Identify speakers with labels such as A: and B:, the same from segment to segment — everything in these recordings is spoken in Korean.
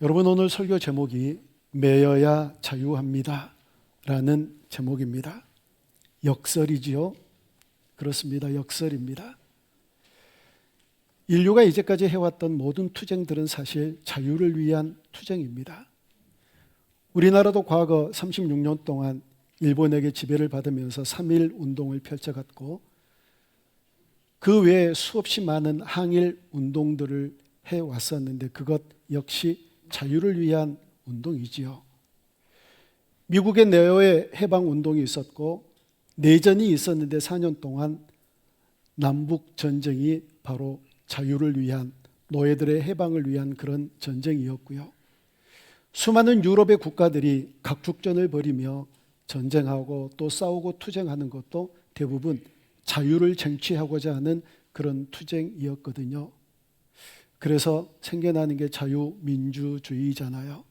A: 여러분, 오늘 설교 제목이 매여야 자유합니다 라는 제목입니다. 역설이지요? 그렇습니다. 역설입니다. 인류가 이제까지 해왔던 모든 투쟁들은 사실 자유를 위한 투쟁입니다. 우리나라도 과거 36년 동안 일본에게 지배를 받으면서 3.1 운동을 펼쳐갔고, 그 외에 수없이 많은 항일 운동들을 해왔었는데 그것 역시 자유를 위한 운동이지요. 미국의 내외 해방 운동이 있었고 내전이 있었는데 4년 동안 남북 전쟁이 바로 자유를 위한, 노예들의 해방을 위한 그런 전쟁이었고요. 수많은 유럽의 국가들이 각축전을 벌이며 전쟁하고 또 싸우고 투쟁하는 것도 대부분 자유를 쟁취하고자 하는 그런 투쟁이었거든요. 그래서 생겨나는 게 자유민주주의잖아요.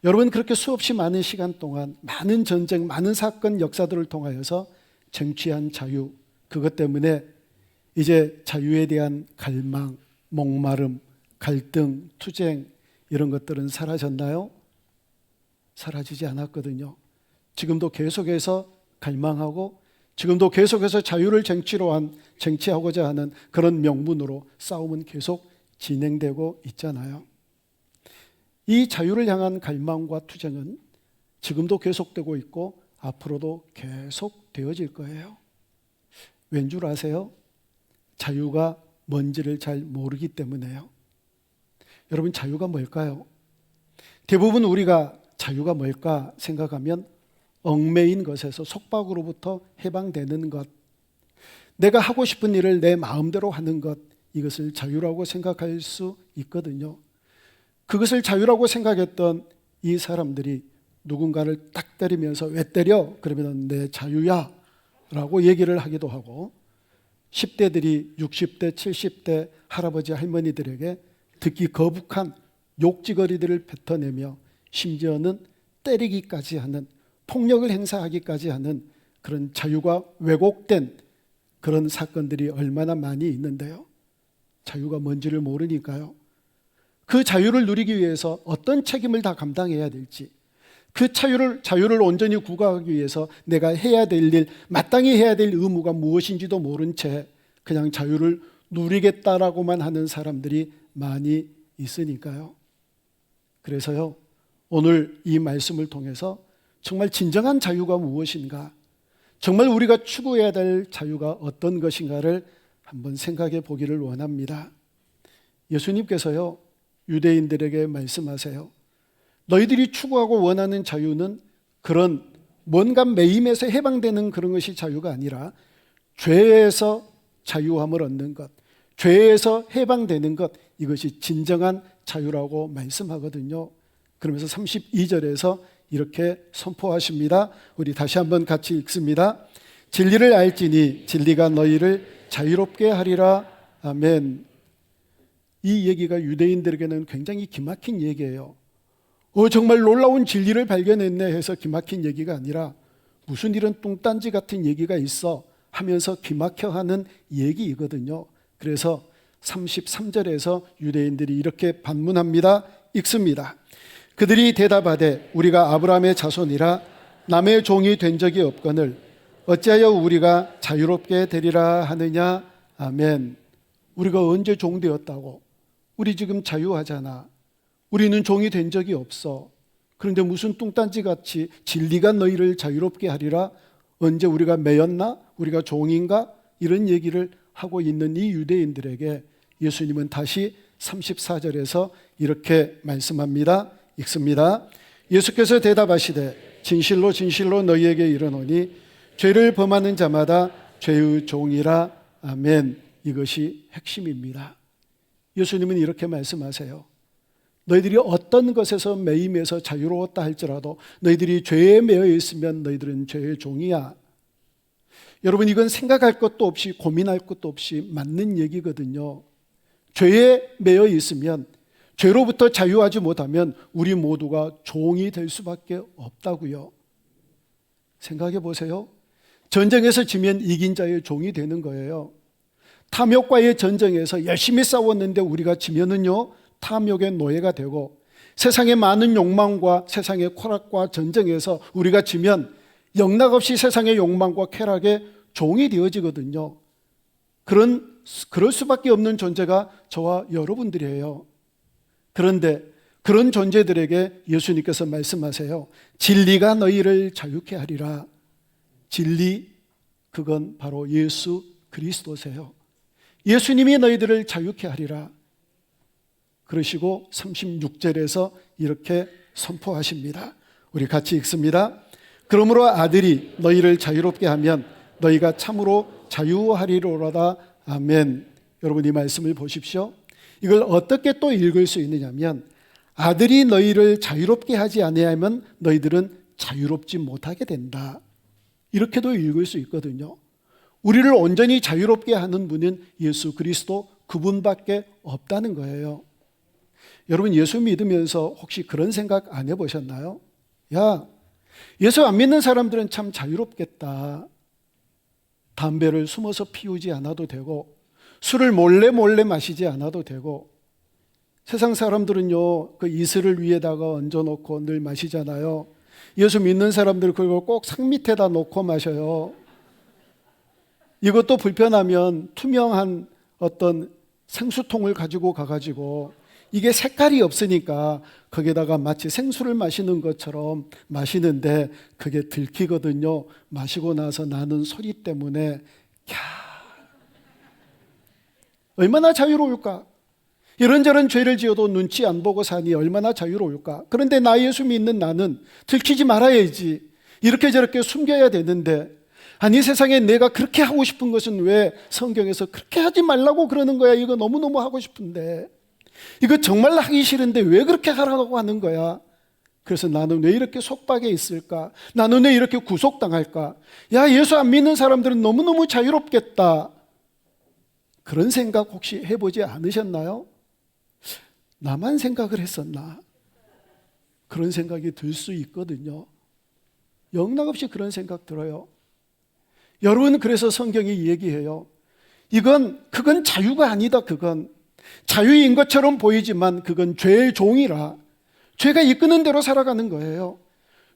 A: 여러분, 그렇게 수없이 많은 시간 동안 많은 전쟁, 많은 사건, 역사들을 통하여서 쟁취한 자유, 그것 때문에 이제 자유에 대한 갈망, 목마름, 갈등, 투쟁 이런 것들은 사라졌나요? 사라지지 않았거든요. 지금도 계속해서 갈망하고 지금도 계속해서 자유를 쟁취하고자 하는 그런 명분으로 싸움은 계속 진행되고 있잖아요. 이 자유를 향한 갈망과 투쟁은 지금도 계속되고 있고 앞으로도 계속 되어질 거예요. 왠 줄 아세요? 자유가 뭔지를 잘 모르기 때문에요. 여러분, 자유가 뭘까요? 대부분 우리가 자유가 뭘까 생각하면 얽매인 것에서, 속박으로부터 해방되는 것, 내가 하고 싶은 일을 내 마음대로 하는 것, 이것을 자유라고 생각할 수 있거든요. 그것을 자유라고 생각했던 이 사람들이 누군가를 딱 때리면서 왜 때려? 그러면 내 자유야 라고 얘기를 하기도 하고, 10대들이 60대, 70대 할아버지 할머니들에게 듣기 거북한 욕지거리들을 뱉어내며 심지어는 때리기까지 하는, 폭력을 행사하기까지 하는 그런 자유가 왜곡된 그런 사건들이 얼마나 많이 있는데요. 자유가 뭔지를 모르니까요. 그 자유를 누리기 위해서 어떤 책임을 다 감당해야 될지, 그 자유를 온전히 구가하기 위해서 내가 해야 될 일, 마땅히 해야 될 의무가 무엇인지도 모른 채 그냥 자유를 누리겠다라고만 하는 사람들이 많이 있으니까요. 그래서요, 오늘 이 말씀을 통해서 정말 진정한 자유가 무엇인가, 정말 우리가 추구해야 될 자유가 어떤 것인가를 한번 생각해 보기를 원합니다. 예수님께서요, 유대인들에게 말씀하세요. 너희들이 추구하고 원하는 자유는 그런 뭔가 매임에서 해방되는 그런 것이 자유가 아니라 죄에서 자유함을 얻는 것, 죄에서 해방되는 것, 이것이 진정한 자유라고 말씀하거든요. 그러면서 32절에서 이렇게 선포하십니다. 우리 다시 한번 같이 읽습니다. 진리를 알지니 진리가 너희를 자유롭게 하리라. 아멘. 이 얘기가 유대인들에게는 굉장히 기막힌 얘기예요. 정말 놀라운 진리를 발견했네 해서 기막힌 얘기가 아니라 무슨 이런 뚱딴지 같은 얘기가 있어 하면서 기막혀 하는 얘기이거든요. 그래서 33절에서 유대인들이 이렇게 반문합니다. 읽습니다. 그들이 대답하되 우리가 아브라함의 자손이라 남의 종이 된 적이 없거늘 어찌하여 우리가 자유롭게 되리라 하느냐. 아멘. 우리가 언제 종 되었다고? 우리 지금 자유하잖아. 우리는 종이 된 적이 없어. 그런데 무슨 뚱딴지같이 진리가 너희를 자유롭게 하리라? 언제 우리가 매였나? 우리가 종인가? 이런 얘기를 하고 있는 이 유대인들에게 예수님은 다시 34절에서 이렇게 말씀합니다. 읽습니다. 예수께서 대답하시되 진실로 진실로 너희에게 이르노니 죄를 범하는 자마다 죄의 종이라. 아멘. 이것이 핵심입니다. 예수님은 이렇게 말씀하세요. 너희들이 어떤 것에서 매임해서 자유로웠다 할지라도 너희들이 죄에 매여 있으면 너희들은 죄의 종이야. 여러분, 이건 생각할 것도 없이 고민할 것도 없이 맞는 얘기거든요. 죄에 매여 있으면, 죄로부터 자유하지 못하면 우리 모두가 종이 될 수밖에 없다고요. 생각해 보세요. 전쟁에서 지면 이긴 자의 종이 되는 거예요. 탐욕과의 전쟁에서 열심히 싸웠는데 우리가 지면은요, 탐욕의 노예가 되고 세상의 많은 욕망과 세상의 쾌락과 전쟁에서 우리가 지면 영락없이 세상의 욕망과 쾌락의 종이 되어지거든요. 그럴 수밖에 없는 존재가 저와 여러분들이에요. 그런데 그런 존재들에게 예수님께서 말씀하세요. 진리가 너희를 자유케 하리라. 진리, 그건 바로 예수 그리스도세요. 예수님이 너희들을 자유케 하리라. 그러시고 36절에서 이렇게 선포하십니다. 우리 같이 읽습니다. 그러므로 아들이 너희를 자유롭게 하면 너희가 참으로 자유하리로다. 아멘. 여러분, 이 말씀을 보십시오. 이걸 어떻게 또 읽을 수 있느냐면, 아들이 너희를 자유롭게 하지 아니하면 너희들은 자유롭지 못하게 된다. 이렇게도 읽을 수 있거든요. 우리를 온전히 자유롭게 하는 분은 예수 그리스도 그분밖에 없다는 거예요. 여러분, 예수 믿으면서 혹시 그런 생각 안 해보셨나요? 야, 예수 안 믿는 사람들은 참 자유롭겠다. 담배를 숨어서 피우지 않아도 되고, 술을 몰래 마시지 않아도 되고, 세상 사람들은요, 그 이슬을 위에다가 얹어놓고 늘 마시잖아요. 예수 믿는 사람들 그걸 꼭 상 밑에다 놓고 마셔요. 이것도 불편하면 투명한 어떤 생수통을 가지고 가가지고, 이게 색깔이 없으니까 거기에다가 마치 생수를 마시는 것처럼 마시는데 그게 들키거든요. 마시고 나서 나는 소리 때문에 얼마나 자유로울까? 이런저런 죄를 지어도 눈치 안 보고 사니 얼마나 자유로울까? 그런데 나 예수 믿는 나는 들키지 말아야지. 이렇게 저렇게 숨겨야 되는데, 아니 세상에 내가 그렇게 하고 싶은 것은 왜 성경에서 그렇게 하지 말라고 그러는 거야? 이거 너무너무 하고 싶은데, 이거 정말 하기 싫은데 왜 그렇게 하라고 하는 거야? 그래서 나는 왜 이렇게 속박에 있을까? 나는 왜 이렇게 구속당할까? 야, 예수 안 믿는 사람들은 너무너무 자유롭겠다. 그런 생각 혹시 해보지 않으셨나요? 나만 생각을 했었나? 그런 생각이 들 수 있거든요. 영락없이 그런 생각 들어요. 여러분, 그래서 성경이 얘기해요. 그건 자유가 아니다. 그건 자유인 것처럼 보이지만 그건 죄의 종이라. 죄가 이끄는 대로 살아가는 거예요.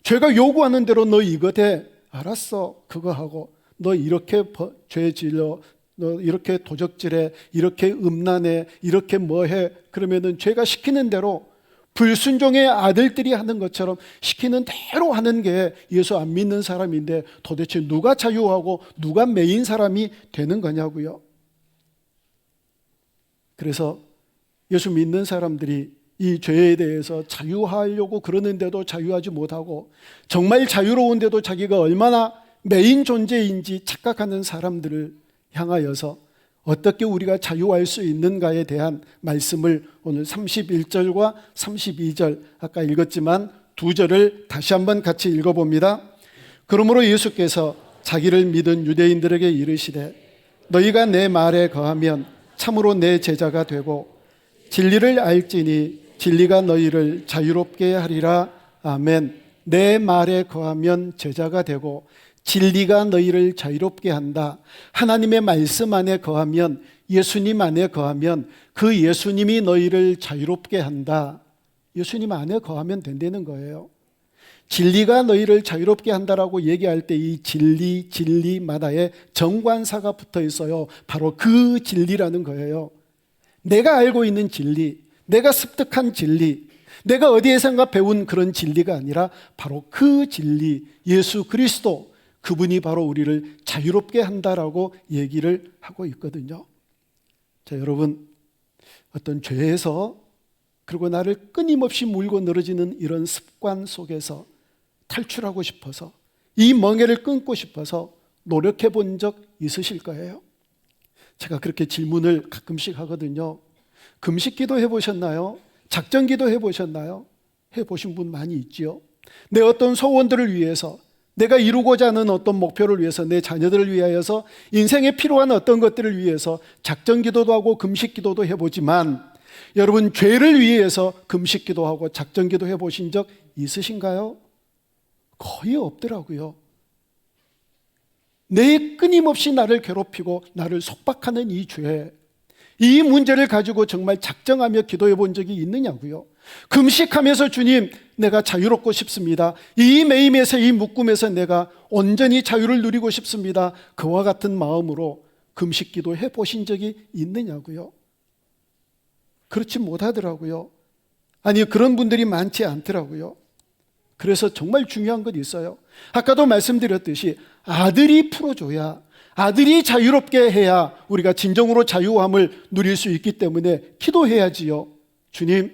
A: 죄가 요구하는 대로 너 이거 돼. 알았어. 그거 하고. 너 이렇게 죄 질러. 너 이렇게 도적질해. 이렇게 음란해. 이렇게 뭐해. 그러면은 죄가 시키는 대로, 불순종의 아들들이 하는 것처럼 시키는 대로 하는 게 예수 안 믿는 사람인데, 도대체 누가 자유하고 누가 매인 사람이 되는 거냐고요. 그래서 예수 믿는 사람들이 이 죄에 대해서 자유하려고 그러는데도 자유하지 못하고, 정말 자유로운데도 자기가 얼마나 매인 존재인지 착각하는 사람들을 향하여서 어떻게 우리가 자유할 수 있는가에 대한 말씀을 오늘 31절과 32절, 아까 읽었지만 두 절을 다시 한번 같이 읽어봅니다. 그러므로 예수께서 자기를 믿은 유대인들에게 이르시되, 너희가 내 말에 거하면 참으로 내 제자가 되고 진리를 알지니 진리가 너희를 자유롭게 하리라. 아멘. 내 말에 거하면 제자가 되고 진리가 너희를 자유롭게 한다. 하나님의 말씀 안에 거하면, 예수님 안에 거하면 그 예수님이 너희를 자유롭게 한다. 예수님 안에 거하면 된다는 거예요. 진리가 너희를 자유롭게 한다라고 얘기할 때 이 진리마다에 정관사가 붙어 있어요. 바로 그 진리라는 거예요. 내가 알고 있는 진리, 내가 습득한 진리, 내가 어디에선가 배운 그런 진리가 아니라 바로 그 진리, 예수 그리스도, 그분이 바로 우리를 자유롭게 한다라고 얘기를 하고 있거든요. 자, 여러분, 어떤 죄에서, 그리고 나를 끊임없이 물고 늘어지는 이런 습관 속에서 탈출하고 싶어서, 이 멍에를 끊고 싶어서 노력해 본 적 있으실 거예요. 제가 그렇게 질문을 가끔씩 하거든요. 금식 기도 해보셨나요? 작전 기도 해보셨나요? 해보신 분 많이 있지요. 내 어떤 소원들을 위해서, 내가 이루고자 하는 어떤 목표를 위해서, 내 자녀들을 위하여서, 인생에 필요한 어떤 것들을 위해서 작전 기도도 하고 금식 기도도 해보지만, 여러분, 죄를 위해서 금식 기도하고 작전 기도 해보신 적 있으신가요? 거의 없더라고요. 내 끊임없이 나를 괴롭히고 나를 속박하는 이 죄, 이 문제를 가지고 정말 작정하며 기도해 본 적이 있느냐고요. 금식하면서 주님, 내가 자유롭고 싶습니다. 이 매임에서, 이 묶음에서 내가 온전히 자유를 누리고 싶습니다. 그와 같은 마음으로 금식 기도해 보신 적이 있느냐고요. 그렇지 못하더라고요. 아니, 그런 분들이 많지 않더라고요. 그래서 정말 중요한 건 있어요. 아까도 말씀드렸듯이 아들이 풀어줘야, 아들이 자유롭게 해야 우리가 진정으로 자유함을 누릴 수 있기 때문에 기도해야지요. 주님,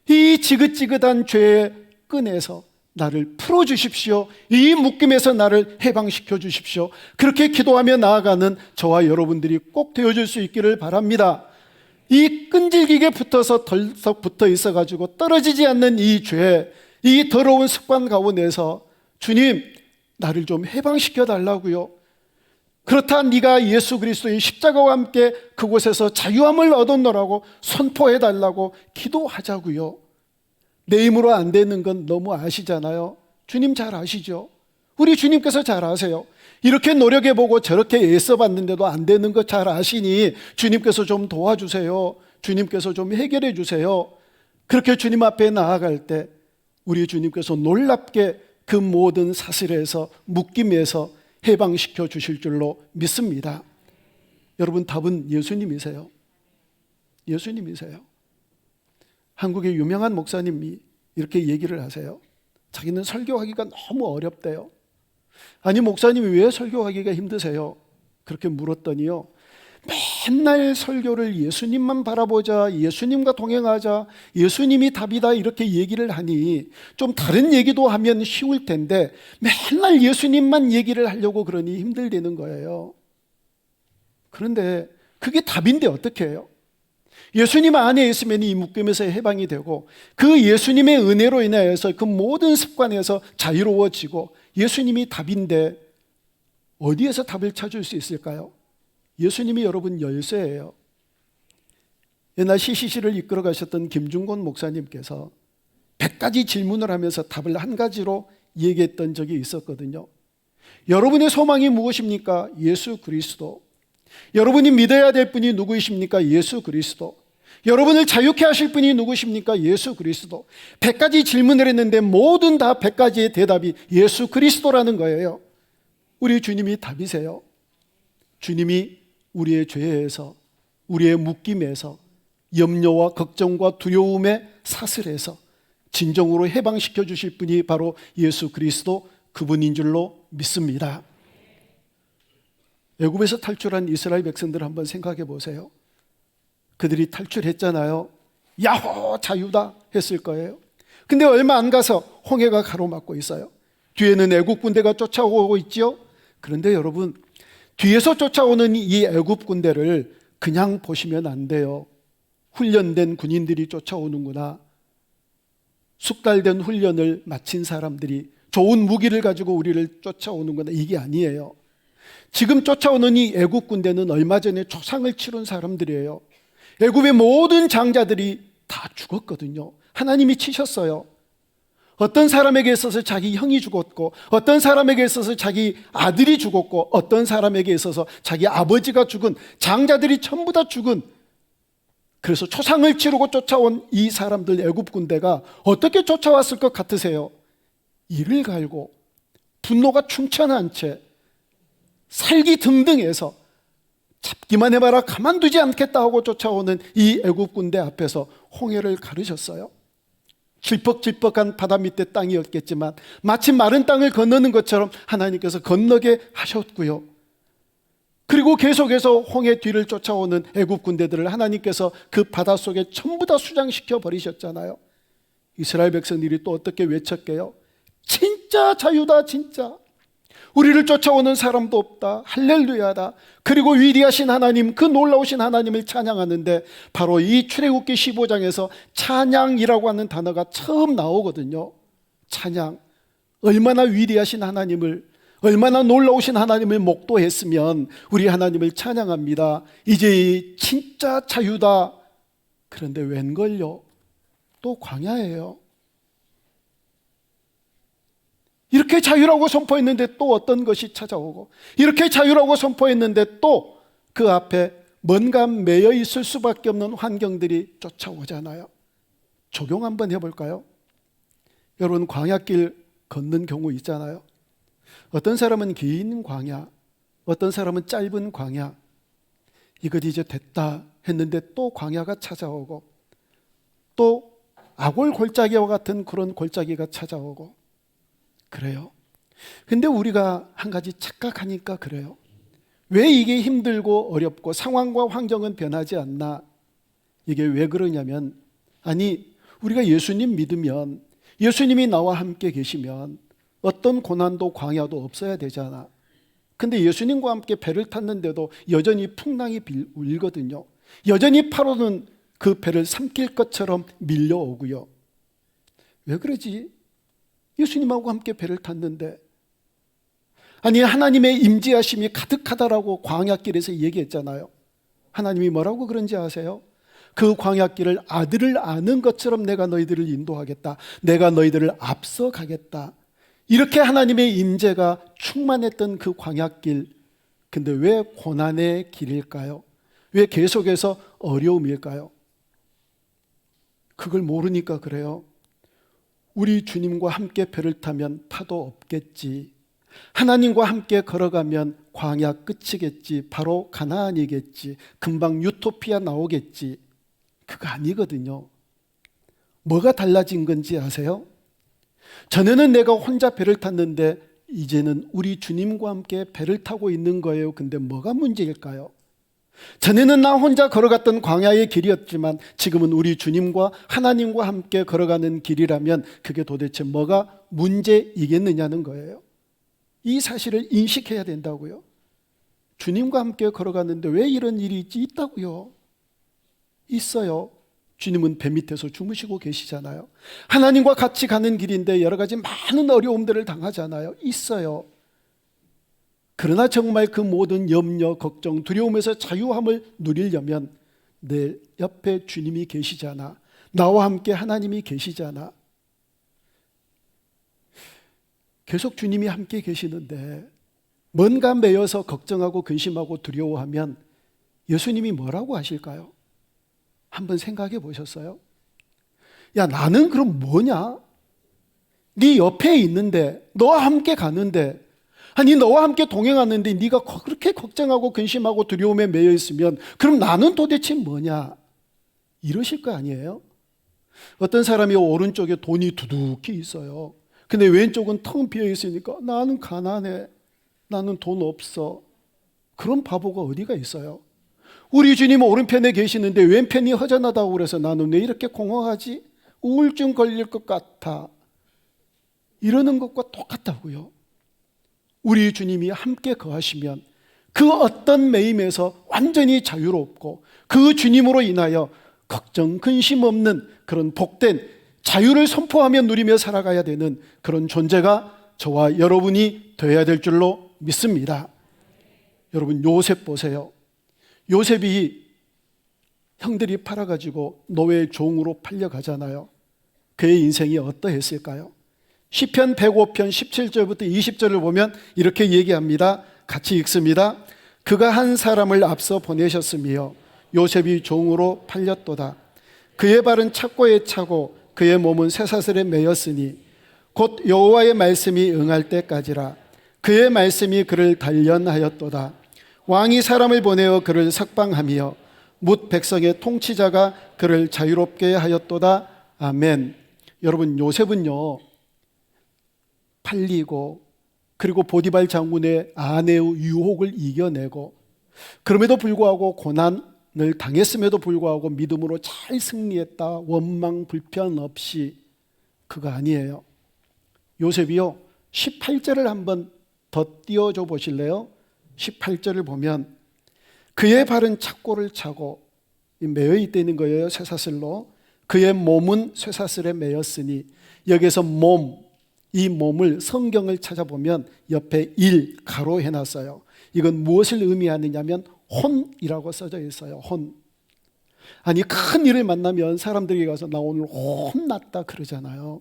A: 이 지긋지긋한 죄의 끈에서 나를 풀어주십시오. 이 묶임에서 나를 해방시켜 주십시오. 그렇게 기도하며 나아가는 저와 여러분들이 꼭 되어줄 수 있기를 바랍니다. 이 끈질기게 붙어서 덜썩 붙어 있어가지고 떨어지지 않는 이 죄, 이 더러운 습관 가운데서 주님, 나를 좀 해방시켜 달라고요. 그렇다 네가 예수 그리스도의 십자가와 함께 그곳에서 자유함을 얻었노라고 선포해 달라고 기도하자고요. 내 힘으로 안 되는 건 너무 아시잖아요. 주님 잘 아시죠? 우리 주님께서 잘 아세요. 이렇게 노력해보고 저렇게 애써봤는데도 안 되는 거 잘 아시니 주님께서 좀 도와주세요. 주님께서 좀 해결해 주세요. 그렇게 주님 앞에 나아갈 때 우리 주님께서 놀랍게 그 모든 사슬에서, 묶임에서 해방시켜 주실 줄로 믿습니다. 여러분, 답은 예수님이세요. 예수님이세요. 한국의 유명한 목사님이 이렇게 얘기를 하세요. 자기는 설교하기가 너무 어렵대요. 아니, 목사님이 왜 설교하기가 힘드세요? 그렇게 물었더니요, 맨날 설교를 예수님만 바라보자, 예수님과 동행하자, 예수님이 답이다 이렇게 얘기를 하니 좀 다른 얘기도 하면 쉬울 텐데 맨날 예수님만 얘기를 하려고 그러니 힘들다는 거예요. 그런데 그게 답인데 어떻게 해요? 예수님 안에 있으면 이 묶임에서 해방이 되고 그 예수님의 은혜로 인하여서 그 모든 습관에서 자유로워지고 예수님이 답인데 어디에서 답을 찾을 수 있을까요? 예수님이 여러분 열쇠예요. 옛날 CCC를 이끌어 가셨던 김중곤 목사님께서 100가지 질문을 하면서 답을 한 가지로 얘기했던 적이 있었거든요. 여러분의 소망이 무엇입니까? 예수 그리스도. 여러분이 믿어야 될 분이 누구이십니까? 예수 그리스도. 여러분을 자유케 하실 분이 누구십니까? 예수 그리스도. 100가지 질문을 했는데 모든 다 100가지의 대답이 예수 그리스도라는 거예요. 우리 주님이 답이세요. 주님이 우리의 죄에서, 우리의 묶임에서, 염려와 걱정과 두려움의 사슬에서 진정으로 해방시켜 주실 분이 바로 예수 그리스도, 그분인 줄로 믿습니다. 애굽에서 탈출한 이스라엘 백성들 한번 생각해 보세요. 그들이 탈출했잖아요. 야호, 자유다 했을 거예요. 근데 얼마 안 가서 홍해가 가로막고 있어요. 뒤에는 애굽 군대가 쫓아오고 있죠. 그런데 여러분, 뒤에서 쫓아오는 이 애굽 군대를 그냥 보시면 안 돼요. 훈련된 군인들이 쫓아오는구나. 숙달된 훈련을 마친 사람들이 좋은 무기를 가지고 우리를 쫓아오는구나. 이게 아니에요. 지금 쫓아오는 이 애굽 군대는 얼마 전에 조상을 치른 사람들이에요. 애굽의 모든 장자들이 다 죽었거든요. 하나님이 치셨어요. 어떤 사람에게 있어서 자기 형이 죽었고, 어떤 사람에게 있어서 자기 아들이 죽었고, 어떤 사람에게 있어서 자기 아버지가 죽은, 장자들이 전부 다 죽은, 그래서 초상을 치르고 쫓아온 이 사람들, 애굽 군대가 어떻게 쫓아왔을 것 같으세요? 이를 갈고 분노가 충천한 채 살기 등등해서 잡기만 해봐라 가만두지 않겠다 하고 쫓아오는 이 애굽 군대 앞에서 홍해를 가르셨어요. 질퍽질퍽한 바다 밑에 땅이었겠지만 마치 마른 땅을 건너는 것처럼 하나님께서 건너게 하셨고요. 그리고 계속해서 홍해 뒤를 쫓아오는 애굽 군대들을 하나님께서 그 바다 속에 전부 다 수장시켜 버리셨잖아요. 이스라엘 백성들이 또 어떻게 외쳤게요? 진짜 자유다, 진짜. 우리를 쫓아오는 사람도 없다. 할렐루야다. 그리고 위대하신 하나님, 그 놀라우신 하나님을 찬양하는데 바로 이 출애굽기 15장에서 찬양이라고 하는 단어가 처음 나오거든요. 찬양. 얼마나 위대하신 하나님을, 얼마나 놀라우신 하나님을 목도했으면 우리 하나님을 찬양합니다. 이제 진짜 자유다. 그런데 웬걸요? 또 광야예요. 이렇게 자유라고 선포했는데 또 어떤 것이 찾아오고, 이렇게 자유라고 선포했는데 또 그 앞에 뭔가 매여 있을 수밖에 없는 환경들이 쫓아오잖아요. 적용 한번 해볼까요? 여러분, 광야길 걷는 경우 있잖아요. 어떤 사람은 긴 광야, 어떤 사람은 짧은 광야. 이것 이제 됐다 했는데 또 광야가 찾아오고, 또 아골 골짜기와 같은 그런 골짜기가 찾아오고 그래요. 근데 우리가 한 가지 착각하니까 그래요. 왜 이게 힘들고 어렵고 상황과 환경은 변하지 않나? 이게 왜 그러냐면, 아니, 우리가 예수님 믿으면, 예수님이 나와 함께 계시면 어떤 고난도 광야도 없어야 되잖아. 근데 예수님과 함께 배를 탔는데도 여전히 풍랑이 울거든요. 여전히 파도는 그 배를 삼킬 것처럼 밀려오고요. 왜 그러지? 예수님하고 함께 배를 탔는데, 아니, 하나님의 임재하심이 가득하다라고 광야길에서 얘기했잖아요. 하나님이 뭐라고 그런지 아세요? 그 광야길을 아들을 아는 것처럼 내가 너희들을 인도하겠다. 내가 너희들을 앞서가겠다. 이렇게 하나님의 임재가 충만했던 그 광야길, 근데 왜 고난의 길일까요? 왜 계속해서 어려움일까요? 그걸 모르니까 그래요. 우리 주님과 함께 배를 타면 파도 없겠지. 하나님과 함께 걸어가면 광야 끝이겠지. 바로 가나안이겠지. 금방 유토피아 나오겠지. 그거 아니거든요. 뭐가 달라진 건지 아세요? 전에는 내가 혼자 배를 탔는데 이제는 우리 주님과 함께 배를 타고 있는 거예요. 근데 뭐가 문제일까요? 전에는 나 혼자 걸어갔던 광야의 길이었지만 지금은 우리 주님과 하나님과 함께 걸어가는 길이라면 그게 도대체 뭐가 문제이겠느냐는 거예요. 이 사실을 인식해야 된다고요. 주님과 함께 걸어갔는데 왜 이런 일이 있다고요? 있어요. 주님은 배 밑에서 주무시고 계시잖아요. 하나님과 같이 가는 길인데 여러 가지 많은 어려움들을 당하잖아요. 있어요. 그러나 정말 그 모든 염려, 걱정, 두려움에서 자유함을 누리려면 내 옆에 주님이 계시잖아. 나와 함께 하나님이 계시잖아. 계속 주님이 함께 계시는데 뭔가 매여서 걱정하고 근심하고 두려워하면 예수님이 뭐라고 하실까요? 한번 생각해 보셨어요? 야, 나는 그럼 뭐냐? 네 옆에 있는데, 너와 함께 가는데, 아니 너와 함께 동행하는데 네가 그렇게 걱정하고 근심하고 두려움에 매여 있으면 그럼 나는 도대체 뭐냐? 이러실 거 아니에요? 어떤 사람이 오른쪽에 돈이 두둑히 있어요. 근데 왼쪽은 텅 비어 있으니까 나는 가난해. 나는 돈 없어. 그런 바보가 어디가 있어요? 우리 주님 오른편에 계시는데 왼편이 허전하다고 그래서 나는 왜 이렇게 공허하지? 우울증 걸릴 것 같아. 이러는 것과 똑같다고요. 우리 주님이 함께 거하시면 그 어떤 매임에서 완전히 자유롭고 그 주님으로 인하여 걱정, 근심 없는 그런 복된 자유를 선포하며 누리며 살아가야 되는 그런 존재가 저와 여러분이 되어야 될 줄로 믿습니다. 여러분, 요셉 보세요. 요셉이 형들이 팔아가지고 노예 종으로 팔려가잖아요. 그의 인생이 어떠했을까요? 시편 105편 17절부터 20절을 보면 이렇게 얘기합니다. 같이 읽습니다. 그가 한 사람을 앞서 보내셨으며 요셉이 종으로 팔렸도다. 그의 발은 착고에 차고 그의 몸은 쇠사슬에 매였으니 곧 여호와의 말씀이 응할 때까지라. 그의 말씀이 그를 단련하였도다. 왕이 사람을 보내어 그를 석방하며 뭇 백성의 통치자가 그를 자유롭게 하였도다. 아멘. 여러분, 요셉은요, 팔리고 그리고 보디발 장군의 아내의 유혹을 이겨내고 그럼에도 불구하고 고난을 당했음에도 불구하고 믿음으로 잘 승리했다. 원망 불편 없이. 그거 아니에요. 요셉이요, 18절을 한번 더 띄워줘 보실래요? 18절을 보면 그의 발은 착고를 차고 매여 있다는 거예요. 쇠사슬로. 그의 몸은 쇠사슬에 매였으니, 여기서 몸, 이 몸을 성경을 찾아보면 옆에 일 가로 해놨어요. 이건 무엇을 의미하느냐면 혼이라고 써져 있어요. 혼. 아니, 큰 일을 만나면 사람들이 가서 나 오늘 혼났다 그러잖아요.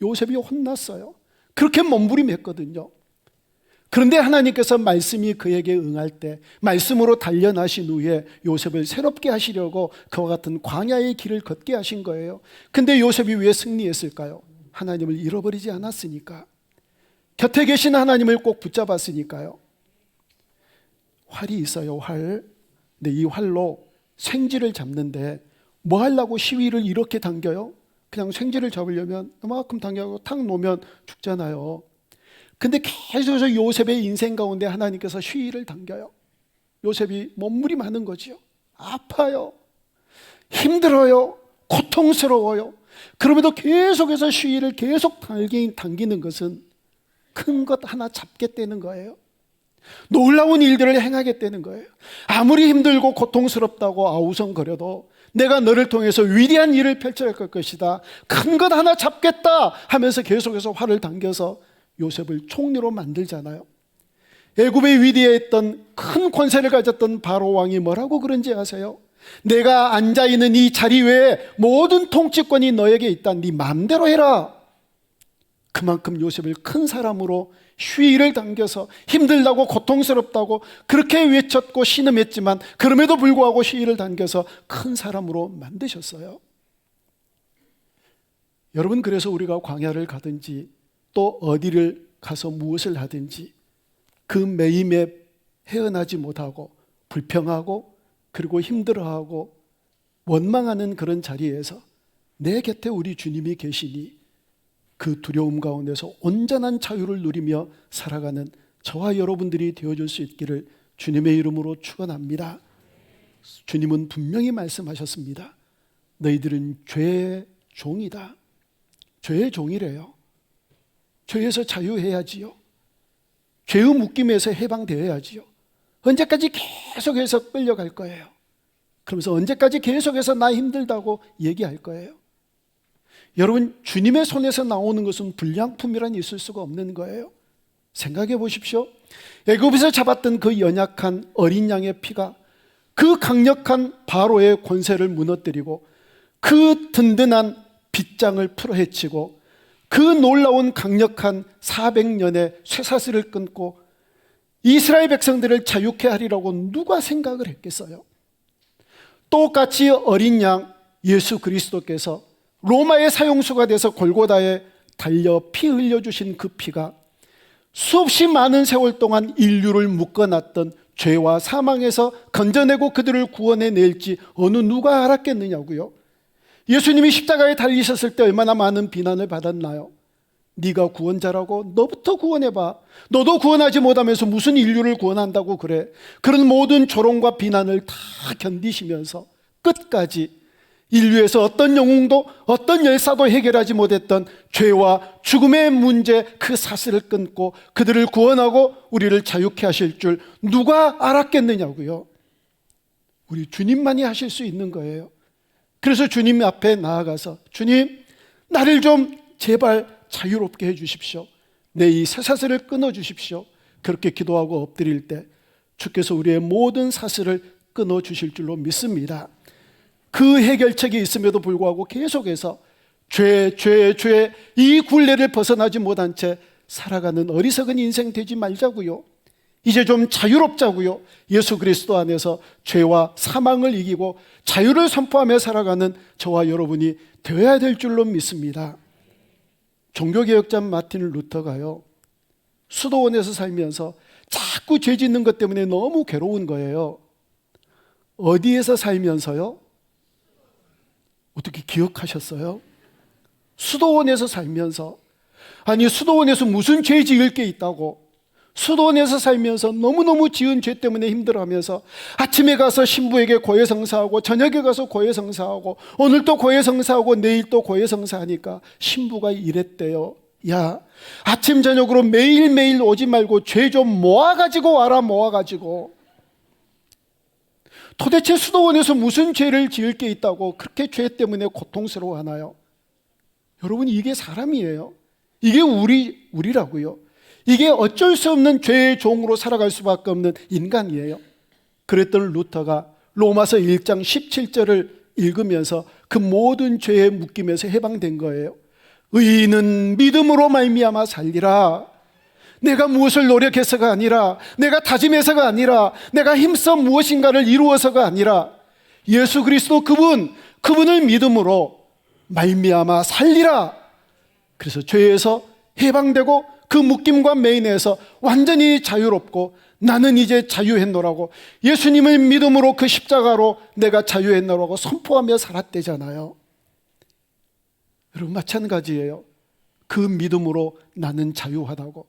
A: 요셉이 혼났어요. 그렇게 몸부림했거든요. 그런데 하나님께서 말씀이 그에게 응할 때 말씀으로 단련하신 후에 요셉을 새롭게 하시려고 그와 같은 광야의 길을 걷게 하신 거예요. 근데 요셉이 왜 승리했을까요? 하나님을 잃어버리지 않았으니까. 곁에 계신 하나님을 꼭 붙잡았으니까요. 활이 있어요, 활. 근데 이 활로 생쥐를 잡는데 뭐 하려고 시위를 이렇게 당겨요? 그냥 생쥐를 잡으려면 이만큼 당겨고 탁 놓으면 죽잖아요. 근데 계속해서 요셉의 인생 가운데 하나님께서 시위를 당겨요. 요셉이 몸물이 많은 거지요. 아파요. 힘들어요. 고통스러워요. 그럼에도 계속해서 시위를 계속 당기는 것은 큰 것 하나 잡겠다는 거예요. 놀라운 일들을 행하겠다는 거예요. 아무리 힘들고 고통스럽다고 아우성거려도 내가 너를 통해서 위대한 일을 펼쳐갈 것이다. 큰 것 하나 잡겠다 하면서 계속해서 활을 당겨서 요셉을 총리로 만들잖아요. 애굽의 위대했던 큰 권세를 가졌던 바로 왕이 뭐라고 그런지 아세요? 내가 앉아있는 이 자리 외에 모든 통치권이 너에게 있다. 네 마음대로 해라. 그만큼 요셉을 큰 사람으로 시위를 당겨서 힘들다고 고통스럽다고 그렇게 외쳤고 신음했지만 그럼에도 불구하고 시위를 당겨서 큰 사람으로 만드셨어요. 여러분, 그래서 우리가 광야를 가든지 또 어디를 가서 무엇을 하든지 그 매임에 헤어나지 못하고 불평하고 그리고 힘들어하고 원망하는 그런 자리에서 내 곁에 우리 주님이 계시니 그 두려움 가운데서 온전한 자유를 누리며 살아가는 저와 여러분들이 되어줄 수 있기를 주님의 이름으로 축원합니다. 주님은 분명히 말씀하셨습니다. 너희들은 죄의 종이다. 죄의 종이래요. 죄에서 자유해야지요. 죄의 묶임에서 해방되어야지요. 언제까지 계속해서 끌려갈 거예요. 그러면서 언제까지 계속해서 나 힘들다고 얘기할 거예요. 여러분, 주님의 손에서 나오는 것은 불량품이란 있을 수가 없는 거예요. 생각해 보십시오. 애굽에서 잡았던 그 연약한 어린 양의 피가 그 강력한 바로의 권세를 무너뜨리고 그 든든한 빗장을 풀어헤치고 그 놀라운 강력한 400년의 쇠사슬을 끊고 이스라엘 백성들을 자유케 하리라고 누가 생각을 했겠어요? 똑같이 어린 양 예수 그리스도께서 로마의 사형수가 돼서 골고다에 달려 피 흘려주신 그 피가 수없이 많은 세월 동안 인류를 묶어놨던 죄와 사망에서 건져내고 그들을 구원해낼지 어느 누가 알았겠느냐고요. 예수님이 십자가에 달리셨을 때 얼마나 많은 비난을 받았나요? 네가 구원자라고? 너부터 구원해봐. 너도 구원하지 못하면서 무슨 인류를 구원한다고 그래. 그런 모든 조롱과 비난을 다 견디시면서 끝까지 인류에서 어떤 영웅도 어떤 열사도 해결하지 못했던 죄와 죽음의 문제 그 사슬을 끊고 그들을 구원하고 우리를 자유케 하실 줄 누가 알았겠느냐고요. 우리 주님만이 하실 수 있는 거예요. 그래서 주님 앞에 나아가서 주님, 나를 좀 제발 자유롭게 해주십시오. 내 이 쇠사슬을 끊어주십시오. 그렇게 기도하고 엎드릴 때 주께서 우리의 모든 사슬을 끊어주실 줄로 믿습니다. 그 해결책이 있음에도 불구하고 계속해서 죄 이 굴레를 벗어나지 못한 채 살아가는 어리석은 인생 되지 말자고요. 이제 좀 자유롭자고요. 예수 그리스도 안에서 죄와 사망을 이기고 자유를 선포하며 살아가는 저와 여러분이 되어야 될 줄로 믿습니다. 종교개혁자 마틴 루터가요, 수도원에서 살면서 자꾸 죄 짓는 것 때문에 너무 괴로운 거예요. 어디에서 살면서요? 어떻게 기억하셨어요? 수도원에서 살면서. 아니, 수도원에서 무슨 죄 지을 게 있다고. 수도원에서 살면서 너무너무 지은 죄 때문에 힘들어하면서 아침에 가서 신부에게 고해성사하고 저녁에 가서 고해성사하고 오늘 또 고해성사하고 내일 또 고해성사하니까 신부가 이랬대요. 야, 아침 저녁으로 매일매일 오지 말고 죄 좀 모아가지고 와라. 모아가지고. 도대체 수도원에서 무슨 죄를 지을 게 있다고 그렇게 죄 때문에 고통스러워하나요? 여러분, 이게 사람이에요. 이게 우리라고요. 이게 어쩔 수 없는 죄의 종으로 살아갈 수밖에 없는 인간이에요. 그랬던 루터가 로마서 1장 17절을 읽으면서 그 모든 죄의 묶임에서 해방된 거예요. 의인은 믿음으로 말미암아 살리라. 내가 무엇을 노력해서가 아니라, 내가 다짐해서가 아니라, 내가 힘써 무엇인가를 이루어서가 아니라 예수 그리스도 그분을 믿음으로 말미암아 살리라. 그래서 죄에서 해방되고 그 묶임과 매인에서 완전히 자유롭고 나는 이제 자유했노라고, 예수님을 믿음으로 그 십자가로 내가 자유했노라고 선포하며 살았대잖아요. 여러분 마찬가지예요. 그 믿음으로 나는 자유하다고,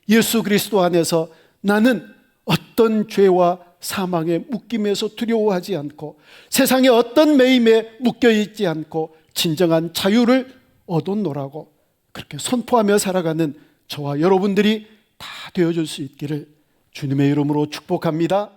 A: 예수 그리스도 안에서 나는 어떤 죄와 사망의 묶임에서 두려워하지 않고 세상의 어떤 매임에 묶여있지 않고 진정한 자유를 얻었노라고 그렇게 선포하며 살아가는 저와 여러분들이 다 되어줄 수 있기를 주님의 이름으로 축복합니다.